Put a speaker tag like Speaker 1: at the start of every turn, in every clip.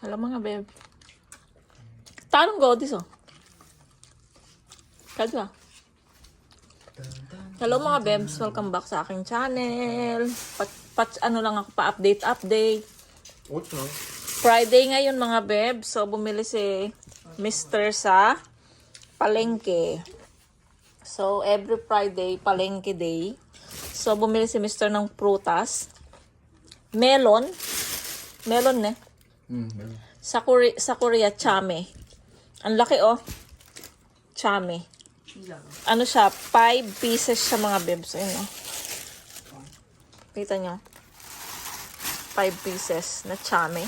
Speaker 1: Hello mga beb. Tanong go this oh. Kagwa. Hello mga bebs, welcome back sa aking channel. Ano lang ako pa-update.
Speaker 2: What's wrong?
Speaker 1: Friday ngayon mga bebs. So bumili si Mr. sa palengke. So every Friday palengke day. So bumili si Mr. ng prutas. Melon ne. Sa Korea, chame. Ang laki oh. Chame. Ano siya? 5 pieces siya mga bebs. Ayun oh. Kita nyo? 5 pieces na chame.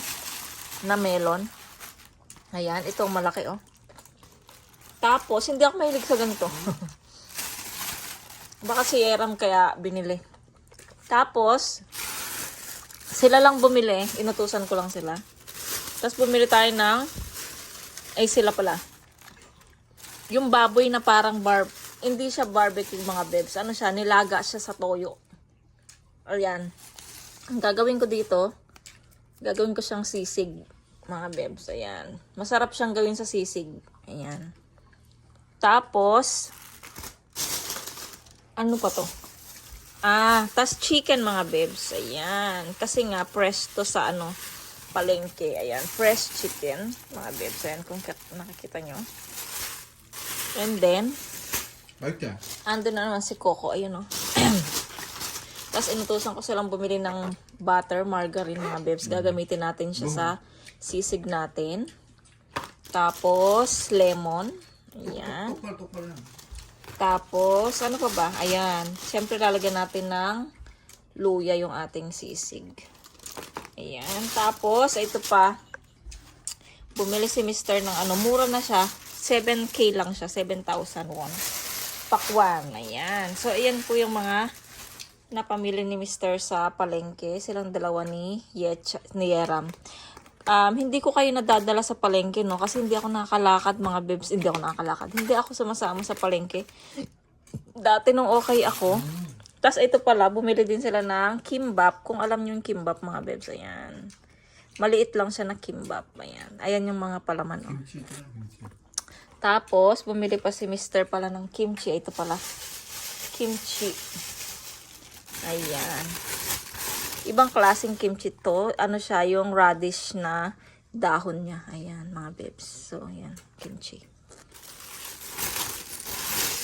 Speaker 1: Na melon. Ayan. Ito malaki oh. Tapos, hindi ako mahilig sa ganito. Baka si Eram kaya binili. Tapos, sila lang bumili. Inutusan ko lang sila. Tapos bumili tayo ng, sila pala. Yung baboy na parang hindi siya barbecue mga bebs. Ano siya, nilaga siya sa toyo. Ayan. Ang gagawin ko dito, gagawin ko siyang sisig mga bebs. Ayan. Masarap siyang gawin sa sisig. Ayan. Tapos, ano pa to? Tas chicken mga bebs. Ayan. Kasi nga, fresh to sa palengke. Ayan. Fresh chicken. Mga bebs. Ayan. Kung nakikita nyo. And then, ando na naman si Coco. Ayun o. Tapos inutusan ko silang bumili ng butter, margarine mga bebs. Gagamitin natin siya sa sisig natin. Tapos, lemon. Ayan. Tapos, ano pa ba? Ayan. Siyempre, lalagyan natin ng luya yung ating sisig. Ayan. Tapos, ito pa. Bumili si Mr. ng mura na siya. 7K lang siya. 7,000 won. Pakwan. Ayan. So, ayan po yung mga napamili ni Mr. sa palengke. Silang dalawa ni Yeram. Hindi ko kayo nadadala sa palengke, no? Kasi hindi ako nakakalakad, mga bebs. Hindi ako nakakalakad. Hindi ako sumasama sa palengke. Dati nung okay ako. Tapos ito pala, bumili din sila ng kimbap. Kung alam nyo yung kimbap, mga bebs. Ayan. Maliit lang siya na kimbap. Ayan. Ayan yung mga palaman, oh. Tapos, bumili pa si Mr. pala ng kimchi. Ito pala. Kimchi. Ayan. Ibang klaseng kimchi to. Ano siya, yung radish na dahon niya. Ayan, mga bebs. So, ayan, kimchi.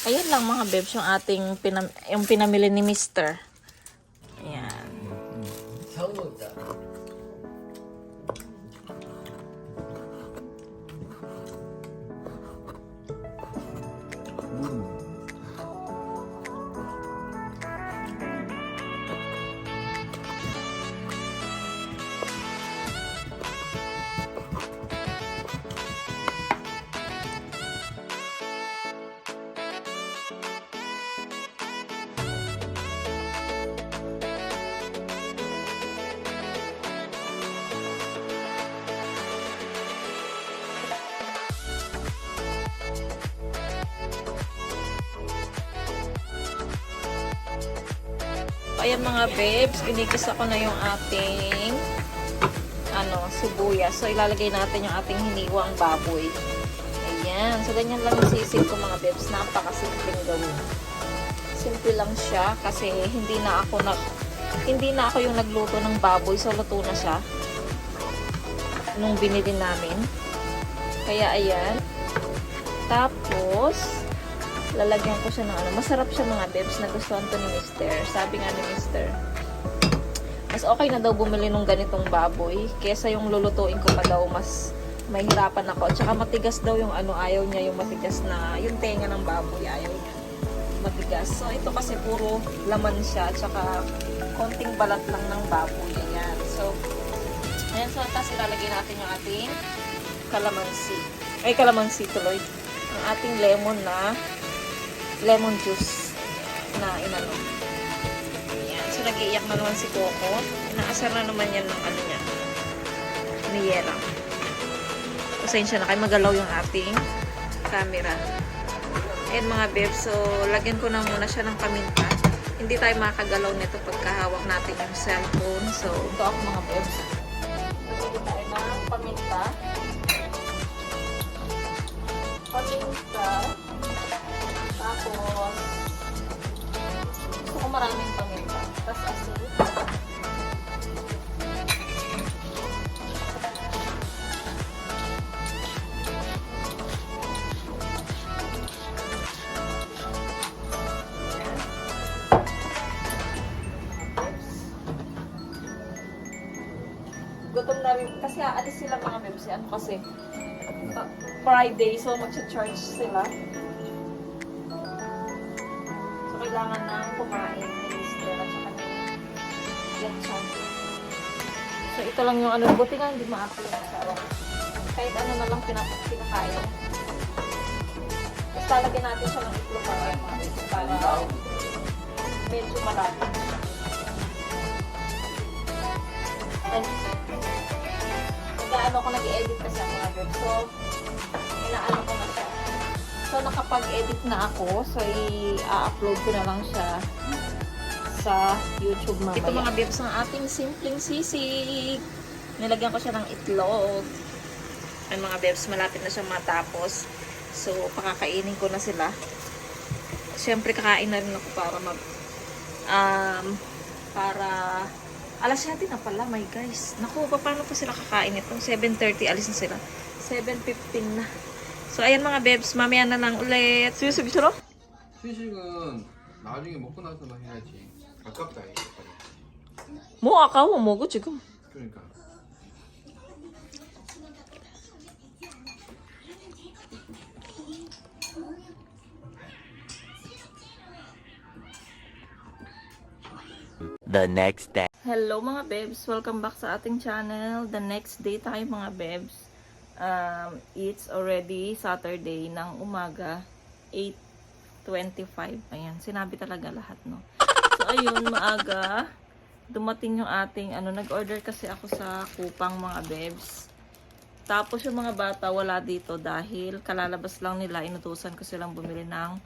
Speaker 1: Ayan lang, mga bebs, yung ating yung pinamili ni Mr. Ayan. Ayan mga babes, ginikisa ko na yung ating sibuyas. So ilalagay natin yung ating hiniwang baboy. Ayan. So ganyan lang yung sisig ko mga babes. Napakasimpleng gawin. Simple lang siya kasi hindi na ako yung nagluto ng baboy. So luto na siya nung binili namin. Kaya ayan. Tapos lalagyan ko siya ng masarap siya mga bebs, nagustuhan to ni Mr. Sabi nga ni Mr. Mas okay na daw bumili nung ganitong baboy kesa yung lulutuin ko pa daw, mas mahirapan ako. At saka matigas daw yung ayaw niya yung matigas na, yung tenga ng baboy, ayaw niya matigas. So ito kasi puro laman siya at saka konting balat lang ng baboy. Ayan. So tapos ilalagay natin yung ating kalamansi tuloy. Ang ating lemon juice na inano. Ayan. So, nag-iiyak na naman si Coco. Inaasar na naman yan ng niya. Ni Yeram. Pasensya na kayo, magalaw yung ating camera. Ayan mga bebs. So, lagyan ko na muna siya ng paminta. Hindi tayo makakagalaw nito pagkahawak natin yung cellphone. So, ito ako mga bebs. Maglalagay tayo ng paminta. Paminta. Tapos, gusto ko maraming paminta. Tapos asin. Gutom na rin. Kasi aalis sila mga bebs. Ano kasi, Friday, so mag-charge sila. So, kailangan na kumain ni Mister at saka ni Getchan. So, ito lang yung ano, buti nga hindi ma-upload na sa kahit ano na lang pinakain. Tapos talagyan natin siya ng itlog para mga bebs. Para medyo malapit. And, nag-ano ko, nag-edit kasi ako mga bebs. So, inaano ko na siya. So, nakapag-edit na ako. So, i-upload ko na lang siya sa YouTube mamaya. Ito mga bebs ng ating simpleng sisig. Nilagyan ko siya ng itlog. Ay mga bebs, malapit na siya matapos. So, pakakainin ko na sila. Siyempre, kakain na rin ako para para alas 7 na pala, my guys. Naku, paano pa sila kakain ito? 7:30, alis na sila. 7:15 na. So, ayan mga bebs, mamaya na lang ulit. Sumisig siya, no?
Speaker 2: 수식은 나중에 먹고 나서만 해야지. 아깝다 이거.
Speaker 1: 뭐 아까워 먹어 지금.
Speaker 2: 그러니까.
Speaker 3: The next day.
Speaker 1: Hello mga bebs, welcome back sa ating channel. The next day tayo mga bebs. It's already Saturday ng umaga, 8:25. Ayan, sinabi talaga lahat, no? So ayun, maaga dumating yung ating nag-order kasi ako sa Kupang mga bebs. Tapos yung mga bata wala dito dahil kalalabas lang nila, inutusan ko silang bumili ng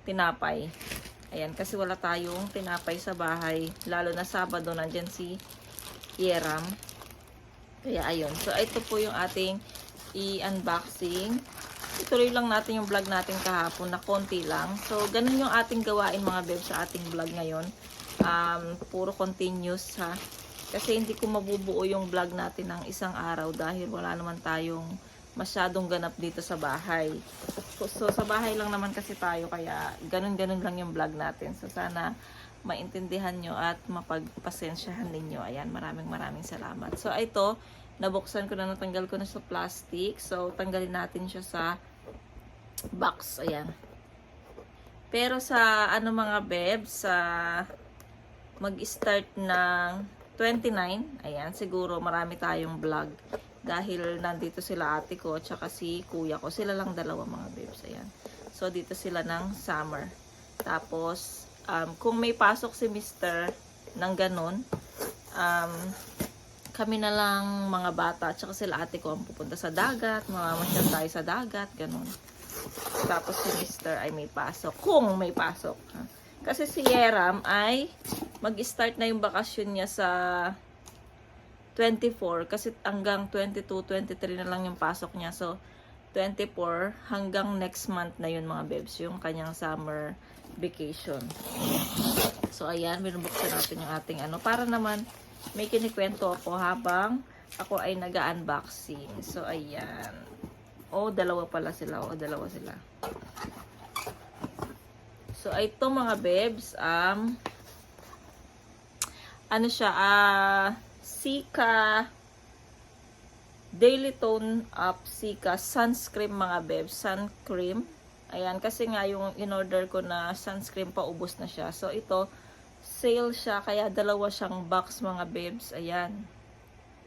Speaker 1: tinapay. Ayan, kasi wala tayong tinapay sa bahay. Lalo na Sabado, nandyan si Yeram. Kaya ayun. So, ito po yung ating i-unboxing. Ituloy lang natin yung vlog natin kahapon na konti lang. So, ganun yung ating gawain mga bebs sa ating vlog ngayon. Puro continuous ha. Kasi hindi ko mabubuo yung vlog natin ng isang araw dahil wala naman tayong masyadong ganap dito sa bahay. So, sa bahay lang naman kasi tayo, kaya ganun-ganun lang yung vlog natin. So, sana maintindihan nyo at mapagpasensyahan ninyo. Ayan, maraming salamat. So, ito, nabuksan ko na, natanggal ko na sa plastic. So, tanggalin natin siya sa box. Ayan. Pero sa, mga bebs, mag-start ng 29, ayan, siguro marami tayong vlog. Dahil nandito sila ate ko at saka si kuya ko. Sila lang dalawa mga bebs. Ayan. So, dito sila ng summer. Tapos, kung may pasok si Mr. ng ganun, kami na lang mga bata at saka sila ate ko ang pupunta sa dagat. Mamamasyal tayo sa dagat. Ganun. Tapos si Mr. ay may pasok. Kung may pasok. Ha? Kasi si Yeram ay mag-start na yung bakasyon niya sa 24 kasi hanggang 22, 23 na lang yung pasok niya. So, 24 hanggang next month na yun mga bebs, yung kanyang summer vacation. So, ayan, binubuksan natin yung ating para naman may kinikwento ako habang ako ay nag-unboxing. So, ayan. Dalawa pala sila. Dalawa sila. So, ito mga bebs, Sika Daily Tone Up Sika Sunscreen mga bebs. Sun cream. Ayan, kasi nga yung in-order ko na sunscreen paubos na siya. So, ito, sale siya. Kaya dalawa siyang box mga bebs. Ayan.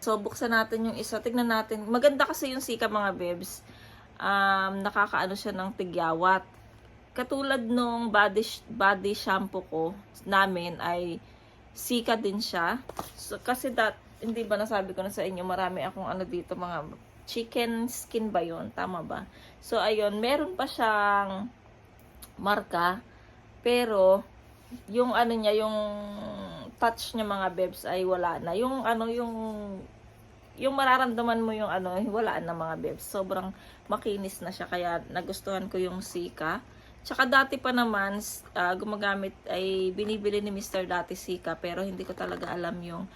Speaker 1: So, buksan natin yung isa. Tignan natin. Maganda kasi yung Sika mga bebs. Nakakaano siya ng tigyawat. Katulad nung body shampoo ko namin ay Sika din siya. So, kasi hindi ba nasabi ko na sa inyo, marami akong dito, mga chicken skin ba yun? Tama ba? So, ayun, meron pa siyang marka, pero, yung niya, yung touch niya mga bebs ay wala na. Yung yung mararamdaman mo yung ano, walaan na mga bebs. Sobrang makinis na siya, kaya nagustuhan ko yung Sika. Tsaka dati pa naman, gumagamit, ay binibili ni Mr. dati Sika, pero hindi ko talaga alam yung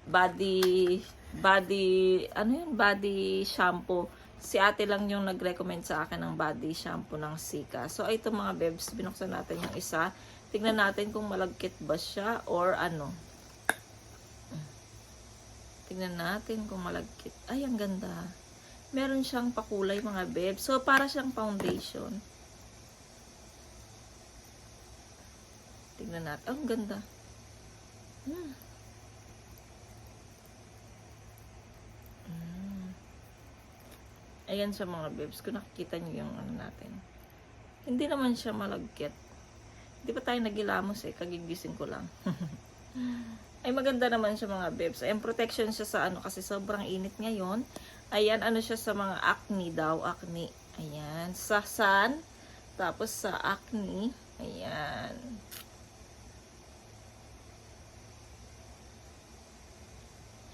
Speaker 1: body shampoo. Si ate lang yung nag-recommend sa akin ng body shampoo ng Sika. So, ito mga bebs, binuksan natin yung isa. Tingnan natin kung malagkit ba siya or ano. Tingnan natin kung malagkit. Ay, ang ganda. Meron siyang pakulay mga bebs. So, para siyang foundation. Tingnan natin. Oh, ang ganda. Ayan siya mga bebs. Kung nakikita niyo yung ano natin. Hindi naman siya malagkit. Hindi pa tayo nagilamos eh. Kagigising ko lang. Ay maganda naman siya mga bebs. Ayan, protection siya sa ano kasi sobrang init ngayon. Ayan, ano siya sa mga acne daw. Acne. Ayan. Sa sun. Tapos sa acne. Ayan.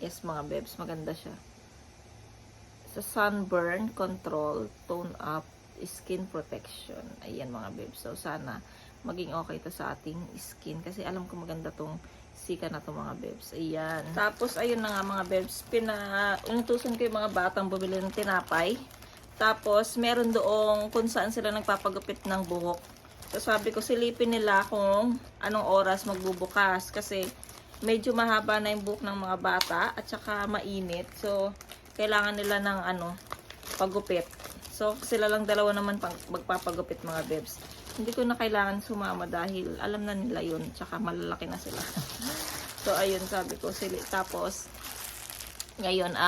Speaker 1: Yes mga bebs. Maganda siya. Sa sunburn control, tone up, skin protection. Ayan mga bebs. So sana maging okay to sa ating skin kasi alam ko maganda tong Sika na to mga bebs. Ayan. Tapos ayun na nga mga bebs, inutusan ko yung mga batang bumili ng tinapay. Tapos meron doong kung saan sila nagpapagupit ng buhok. So sabi ko silipin nila kung anong oras magbubukas kasi medyo mahaba na yung buhok ng mga bata at saka mainit. So kailangan nila ng ano, pagupit. So, sila lang dalawa naman magpapagupit mga bebs. Hindi ko na kailangan sumama dahil alam na nila yun. Tsaka malalaki na sila. So, ayun, sabi ko. Tapos, ngayon,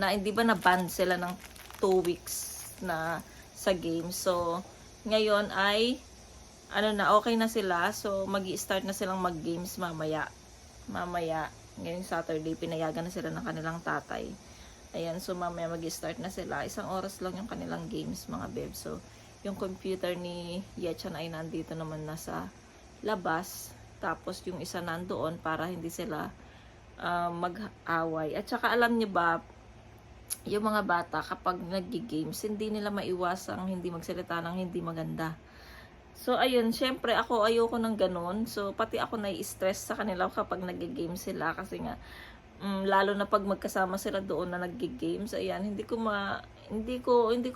Speaker 1: hindi ba na-ban sila ng 2 weeks na sa game. So, ngayon ay, okay na sila. So, mag-i-start na silang mag-games mamaya. Ngayong Saturday, pinayagan na sila ng kanilang tatay. Ayan, so mamaya mag-start na sila. 1 oras lang yung kanilang games, mga beb. So, yung computer ni Yechan ay nandito naman na sa labas. Tapos, yung isa nandoon para hindi sila mag-away. At saka, alam niyo ba, yung mga bata, kapag nag-games, hindi nila maiwasang hindi magsalita ng hindi maganda. So, ayun, syempre, ayoko ng ganun. So, pati ako nai-stress sa kanila kapag nag-game sila. Kasi nga, lalo na pag magkasama sila doon na naggi-games, ayan, hindi ko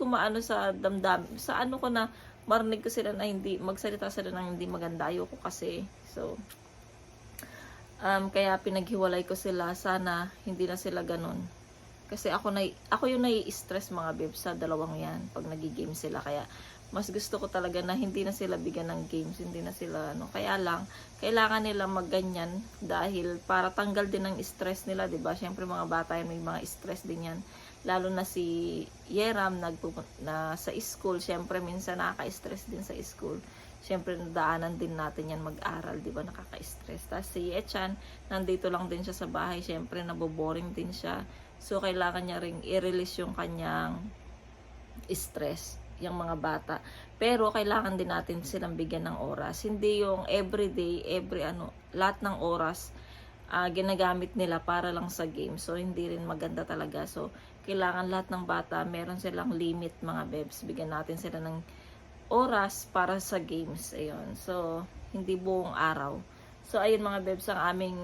Speaker 1: maano sa damdam, sa ano ko na marinig ko sila na hindi magsalita sila ng hindi maganda, ayoko kasi. So kaya pinaghiwalay ko sila, sana hindi na sila ganun. Kasi ako yung nai-stress mga bebs sa dalawang yan pag naggi-game sila, kaya mas gusto ko talaga na hindi na sila bigyan ng games, hindi na sila kaya lang kailangan nila magganyan dahil para tanggal din ng stress nila, 'di ba? Syempre mga bata yan, may mga stress din yan. Lalo na si Yeram na sa school, syempre minsan nakaka-stress din sa school. Syempre nadaanan din natin yan mag-aral, 'di ba? Nakaka-stress. Tapos si Echan, nandito lang din siya sa bahay, syempre naboboring din siya. So kailangan niya ring i-release yung kanyang stress, yung mga bata. Pero kailangan din natin silang bigyan ng oras. Hindi yung everyday, lahat ng oras ginagamit nila para lang sa game. So hindi rin maganda talaga. So kailangan lahat ng bata meron silang limit mga bebs. Bigyan natin sila ng oras para sa games. Ayun. So hindi buong araw. So ayun mga bebs ang aming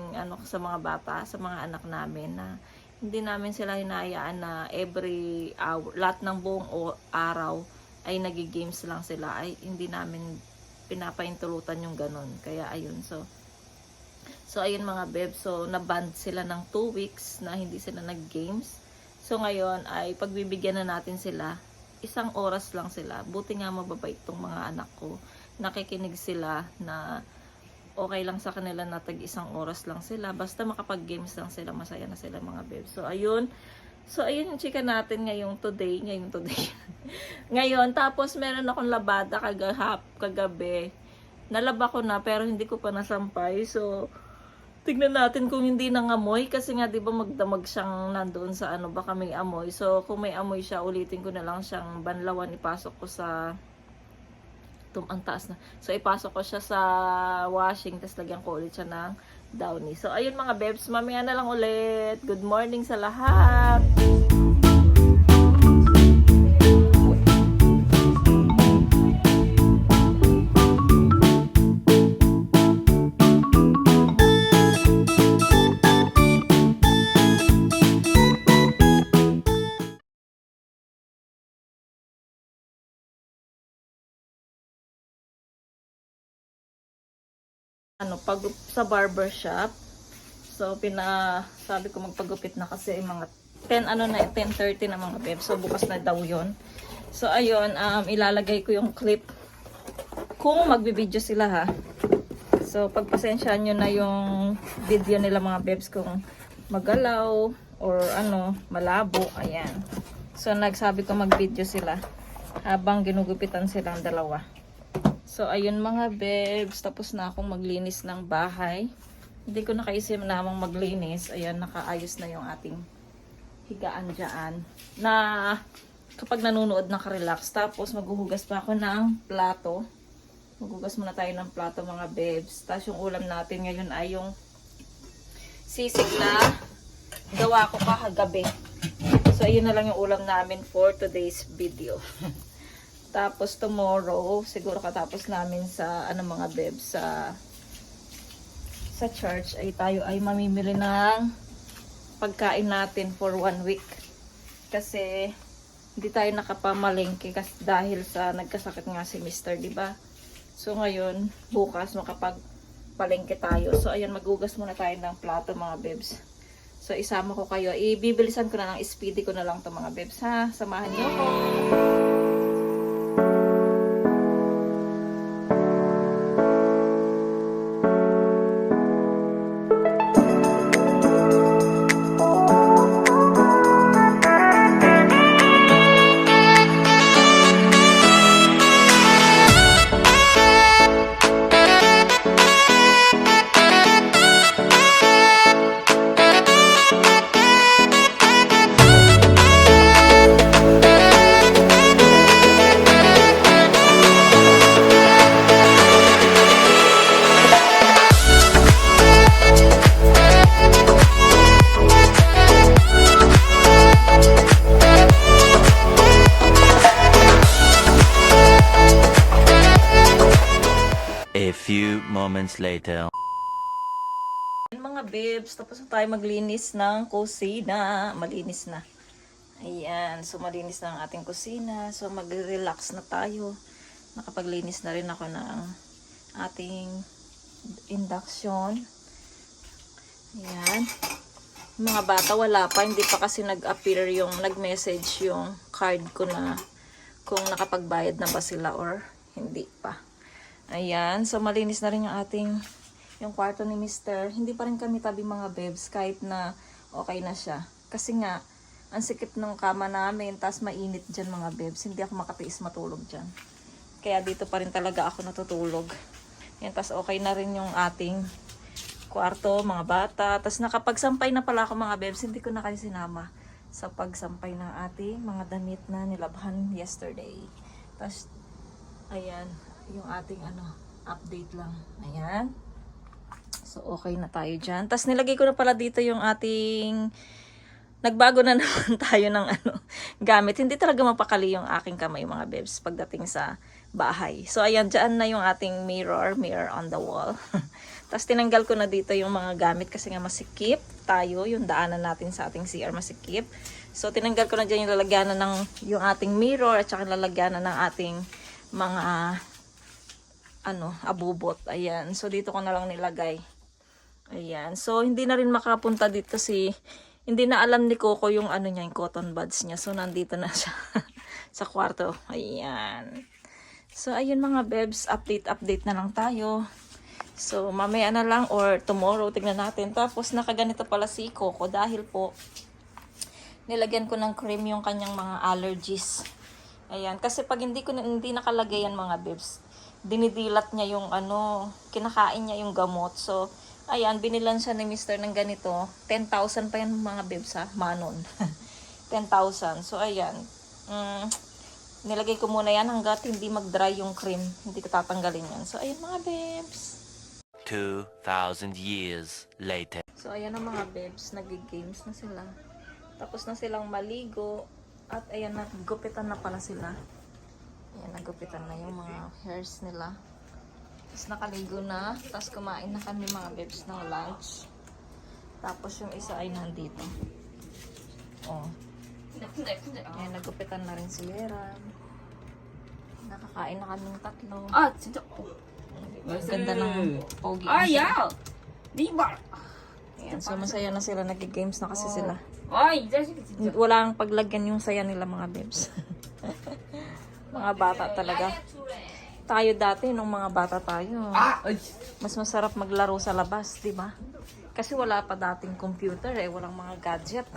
Speaker 1: sa mga bata, sa mga anak namin na hindi namin sila hinayaan na every hour, lahat ng buong araw ay nagi-games lang sila, ay hindi namin pinapaintulutan yung ganun. Kaya ayun, so ayun mga beb, so na-band sila ng 2 weeks na hindi sila nag-games. So ngayon ay pagbibigyan na natin sila, 1 oras lang sila. Buti nga mababait tong mga anak ko, nakikinig sila na okay lang sa kanila na tag 1 oras lang sila, basta makapag-games lang sila, masaya na sila mga beb. So ayun yung chika natin ngayong today. Ngayon, tapos meron akong labada kagabi. Nalaba ko na pero hindi ko pa nasampay. So, tignan natin kung hindi nangamoy. Kasi nga, di ba magdamag siyang nandoon sa baka may amoy. So, kung may amoy siya, ulitin ko na lang siyang banlawan. Ipasok ko sa ang taas na. So, ipasok ko siya sa washing, tapos lagyan ko ulit siya ng Downy. So, ayun mga bebs, mamaya na lang ulit. Good morning sa lahat! Pag sa barber shop. So, sabi ko magpagupit na kasi mga 10:30 na mga beb. So, bukas na daw yun. So, ayun, ilalagay ko yung clip kung magbibideo sila ha. So, pagpasensyaan nyo na yung video nila mga bebs kung magalaw or malabo. Ayan. So, nagsabi ko magvideo sila habang ginugupitan silang dalawa. So, ayun mga bebs, tapos na akong maglinis ng bahay. Hindi ko nakaisip namang maglinis. Ayan, nakaayos na yung ating higaan dyan. Na kapag nanonood naka-relax. Tapos, maghuhugas pa ako ng plato. Maghugas muna tayo ng plato mga bebs. Tapos, yung ulam natin ngayon ay yung sisig na gawa ko kahagabi. So, ayun na lang yung ulam namin for today's video. Tapos tomorrow, siguro katapos namin sa mga bebs sa church ay tayo ay mamimili ng pagkain natin for 1 week. Kasi hindi tayo nakapamalengke kasi dahil sa nagkasakit nga si Mr., di ba? So ngayon, bukas makapagpalengke tayo. So ayun, magugas muna tayo ng plato mga bebs. So isama ko kayo. Ibibilisan ko na ng speedy ko na lang to mga bebs ha. Samahan niyo ako.
Speaker 3: A few moments later.
Speaker 1: Mga bebs, tapos na tayo maglinis ng kusina. Malinis na. Ayan, so malinis na ang ating kusina. So mag-relax na tayo. Nakapaglinis na rin ako ng ating induction. Ayan. Mga bata, wala pa. Hindi pa kasi nag-appear yung, nag-message yung card ko na kung nakapagbayad na ba sila or hindi pa. Ayan, so malinis na rin yung kwarto ni Mr. Hindi pa rin kami tabi mga bebs kahit na okay na siya. Kasi nga, ang sikip ng kama namin, tas mainit dyan mga bebs. Hindi ako makatiis matulog dyan. Kaya dito pa rin talaga ako natutulog. Yan, tas okay na rin yung ating kwarto, mga bata. Tas nakapagsampay na pala ako mga bebs. Hindi ko na kayo sinama sa pagsampay ng ating mga damit na nilabhan yesterday. Tas, ayan, yung ating update lang. Ayan. So, okay na tayo dyan. Tapos, nilagay ko na pala dito yung ating nagbago na naman tayo ng gamit. Hindi talaga mapakali yung aking kamay mga bebs pagdating sa bahay. So, ayan, dyan na yung ating mirror on the wall. Tapos, tinanggal ko na dito yung mga gamit kasi nga masikip tayo. Yung daanan natin sa ating CR masikip. So, tinanggal ko na dyan yung lalagyanan ng yung ating mirror at saka lalagyanan ng ating mga abubot. Ayan. So, dito ko na lang nilagay. Ayan. So, hindi na rin makapunta dito hindi na alam ni Coco yung niya, yung cotton buds niya. So, nandito na siya sa kwarto. Ayan. So, ayun mga bebs. Update na lang tayo. So, mamaya na lang or tomorrow, tignan natin. Tapos, nakaganito pala si Coco dahil po, nilagyan ko ng cream yung kanyang mga allergies. Ayan. Kasi pag hindi nakalagay yan mga bebs, dinidilat niya yung kinakain niya yung gamot. So, ayan, binilan siya ni Mr. ng ganito. 10,000 pa yan mga bebs ha, manon. 10,000. So, ayan. Nilagay ko muna yan hanggat hindi mag-dry yung cream. Hindi ko tatanggalin yan. So, ayan mga bebs.
Speaker 3: 2,000 years later.
Speaker 1: So, ayan ang mga bebs. Nag-games na sila. Tapos na silang maligo. At ayan, naggupitan na pala sila. Ayan, naggupitan na yung mga hairs nila. Tapos nakaligo na. Tapos kumain na kami mga bebs ng lunch. Tapos yung isa ay nandito. Oh. Ayan, naggupitan na rin si Leran. Nakakain na kaming tatlo.
Speaker 4: 아 진짜
Speaker 1: Ang ganda ng pogi.
Speaker 4: 아야 리발
Speaker 1: Ayan, so masaya na sila. Nag-games na kasi sila.
Speaker 4: 아이 자식이 진짜
Speaker 1: Walang paglagyan yung saya nila mga bebs. Mga bata talaga. Tayo dati, nung mga bata tayo, mas masarap maglaro sa labas, di ba? Kasi wala pa dating computer walang mga gadget.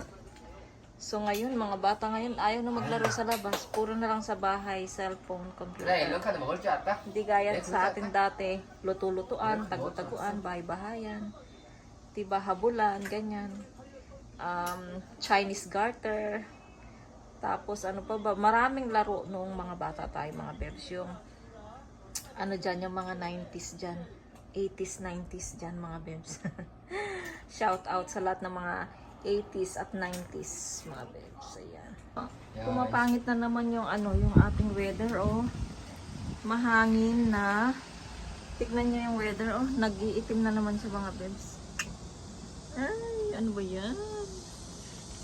Speaker 1: So ngayon, mga bata ngayon, ayaw na maglaro sa labas. Puro na lang sa bahay, cellphone, computer.
Speaker 2: 옐로카드 먹을 줄 알았다?
Speaker 1: Hindi gaya sa atin dati, luto-lutuan, tagu-taguan, bahay-bahayan, diba, habulan, ganyan. Chinese garter. Tapos ano pa ba, maraming laro noong mga bata tayo, mga bebs. Yung ano dyan, yung mga 90s dyan, 80s, 90s dyan, mga bebs. Shout out sa lahat ng mga 80s at 90s, mga bebs. Ayan. Pumapangit na naman yung ano, yung ating weather, oh. Mahangin na. Tignan nyo yung weather, oh. Nag-iitim na naman sa mga bebs. Ay, ano ba yan?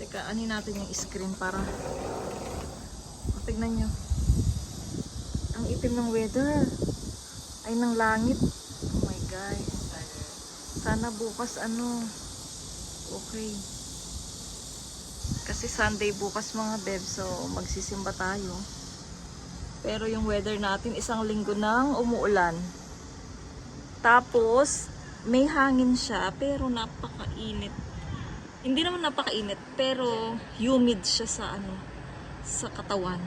Speaker 1: Teka, anin natin yung screen para tignan nyo. Ang itim ng weather. Ay, ng langit. Oh my guys. Sana bukas ano. Okay. Kasi Sunday bukas mga beb. So, magsisimba tayo. Pero yung weather natin, isang linggo nang umuulan. Tapos, may hangin siya, pero napakainit. Hindi naman napakainit, pero humid siya sa ano, sa katawan.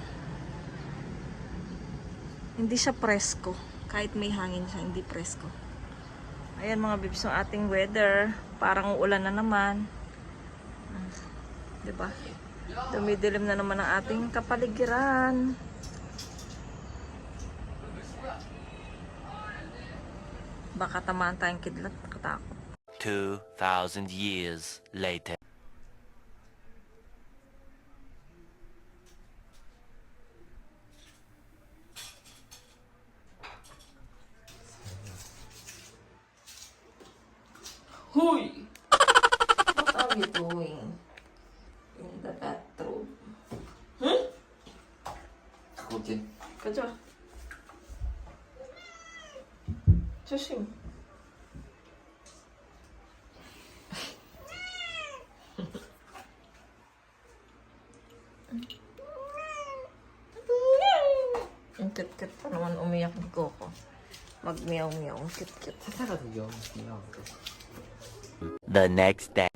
Speaker 1: Hindi siya presko. Kahit may hangin siya, hindi presko. Ayan mga bibs, yung ating weather. Parang uulan na naman. Diba? Dumidilim na naman ang ating kapaligiran. Baka tamaan tayong kidlat, nakatakot.
Speaker 3: 2,000 years later.
Speaker 4: 호이
Speaker 1: What are you doing in the bathroom?
Speaker 2: 갖고 올게.
Speaker 1: 가자. 조심. Ang cute-cute pa naman umiyak ni Coco. Mag-meow-meow. Ang cute-cute.
Speaker 2: 사사가 되게 귀여워.
Speaker 3: The next day.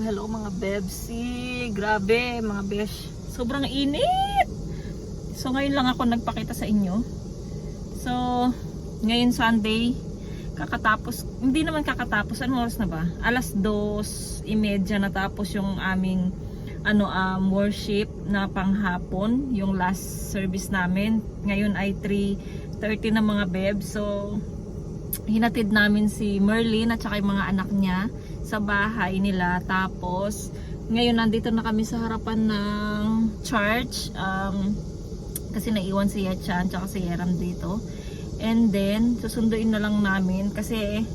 Speaker 1: Hello mga bebsi. Grabe mga besh. Sobrang init. So ngayon lang ako nagpakita sa inyo. So ngayon Sunday, kakatapos, hindi naman kakatapos, anong oras na ba? 2:30 na tapos yung aming worship na panghapon, yung last service namin. Ngayon ay 3:30 na mga bebs. So hinatid namin si Merlin at saka yung mga anak niya sa bahay nila. Tapos ngayon nandito na kami sa harapan ng church. Kasi naiwan si Yachan tsaka si Yeram dito. And then, susunduin na lang namin kasi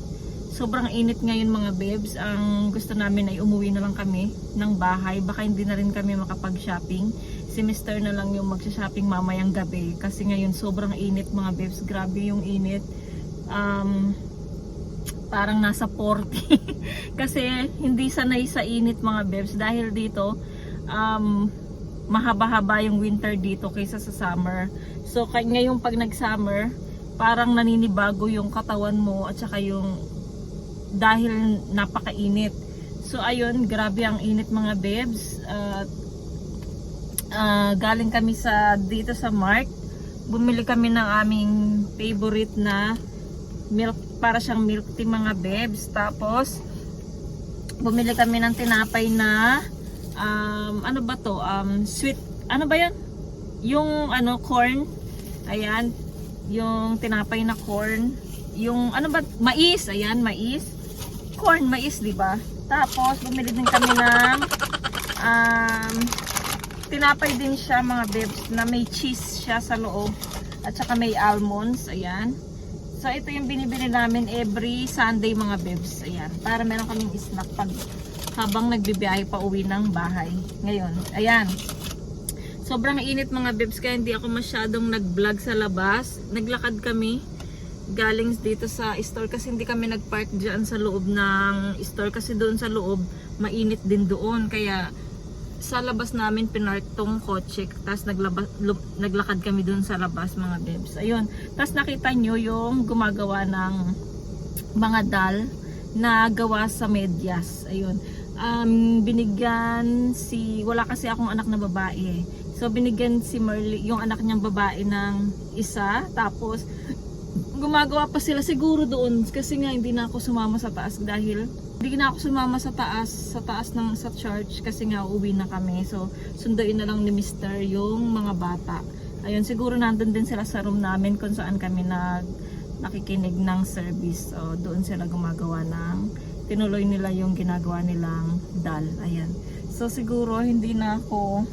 Speaker 1: sobrang init ngayon mga bebs. Ang gusto namin ay umuwi na lang kami ng bahay. Baka hindi na rin kami makapag-shopping. Si Mr. na lang yung mag-shopping mamayang gabi. Kasi ngayon sobrang init mga bebs. Grabe yung init. Parang nasa 40. Kasi hindi sanay sa init mga bebs. Dahil dito, mahaba-haba yung winter dito kaysa sa summer. So ngayon pag nag-summer, parang naninibago yung katawan mo at saka yung dahil napakainit. So ayun, grabe ang init mga bebs. Galing kami dito sa Mart. Bumili kami ng aming favorite na milk, para siyang milk tea mga bebs. Tapos bumili kami ng tinapay na ano ba to? Sweet, ano ba yan? Yung corn. Ayan, yung tinapay na corn. Yung ano ba? Mais, ayan, mais. Corn, mais, di ba? Tapos bumili din kami ng tinapay din siya mga bebs na may cheese siya sa loob at saka may almonds, ayan. So ito yung binibili namin every Sunday mga bebs, ayan, para meron kaming snack pag habang nagbibiyahe pa uwi ng bahay. Ngayon, ayan. Sobrang init mga bebs kaya hindi ako masyadong nag-vlog sa labas. Naglakad kami galing dito sa store kasi hindi kami nag-park dyan sa loob ng store kasi doon sa loob mainit din doon. Kaya sa labas namin pinark tong kotse. Tapos naglakad kami doon sa labas mga bebs. Ayun. Tapos nakita nyo yung gumagawa ng mga dal na gawa sa medyas. Ayun. Binigyan wala kasi akong anak na babae. So binigyan si Merly, yung anak niyang babae ng isa. Tapos gumagawa pa sila siguro doon kasi nga hindi na ako sumama sa taas dahil hindi na ako sumama sa taas ng sa church kasi nga uuwi na kami. So sunduin na lang ni Mr. yung mga bata. Ayun, siguro nandun din sila sa room namin kung saan kami nakikinig ng service. So doon sila gumagawa tinuloy nila yung ginagawa nilang dal. Ayan. So siguro hindi ko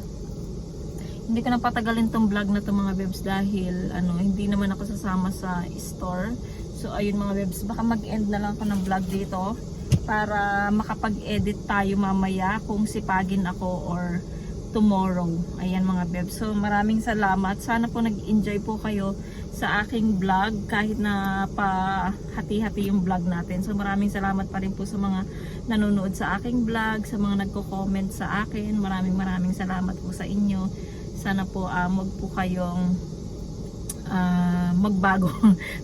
Speaker 1: na patagalin tong vlog na to mga bebs dahil hindi naman ako sasama sa store. So ayun mga bebs, baka mag-end na lang ako ng vlog dito para makapag-edit tayo mamaya kung sipagin ako or tomorrow. Ayan mga bebs. So maraming salamat. Sana po nag-enjoy po kayo sa aking vlog kahit na pa hati-hati yung vlog natin. So maraming salamat pa rin po sa mga nanonood sa aking vlog, sa mga nagko-comment sa akin. Maraming salamat po sa inyo. Sana po wag po kayong magbago.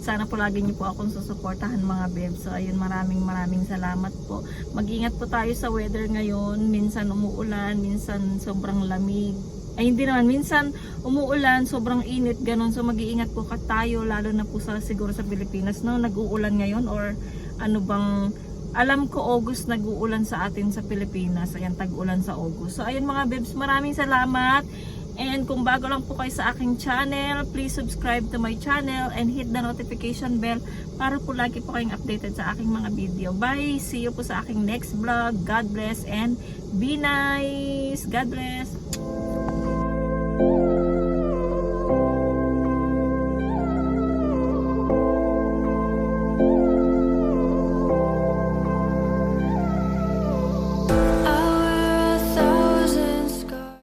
Speaker 1: Sana po lagi niyo po akong susuportahan mga bebs. So ayun, maraming salamat po. Mag-ingat po tayo sa weather ngayon. Minsan umuulan, minsan sobrang lamig. Ay hindi naman, minsan umuulan, sobrang init, ganun. So mag-iingat po tayo, lalo na po siguro sa Pilipinas, no? Nag-uulan ngayon or alam ko August nag-uulan sa atin sa Pilipinas. Ayan, tag-ulan sa August. So ayun mga bebs, maraming salamat. And kung bago lang po kayo sa aking channel, please subscribe to my channel and hit the notification bell para po lagi po kayong updated sa aking mga video. Bye! See you po sa aking next vlog. God bless and be nice! God bless!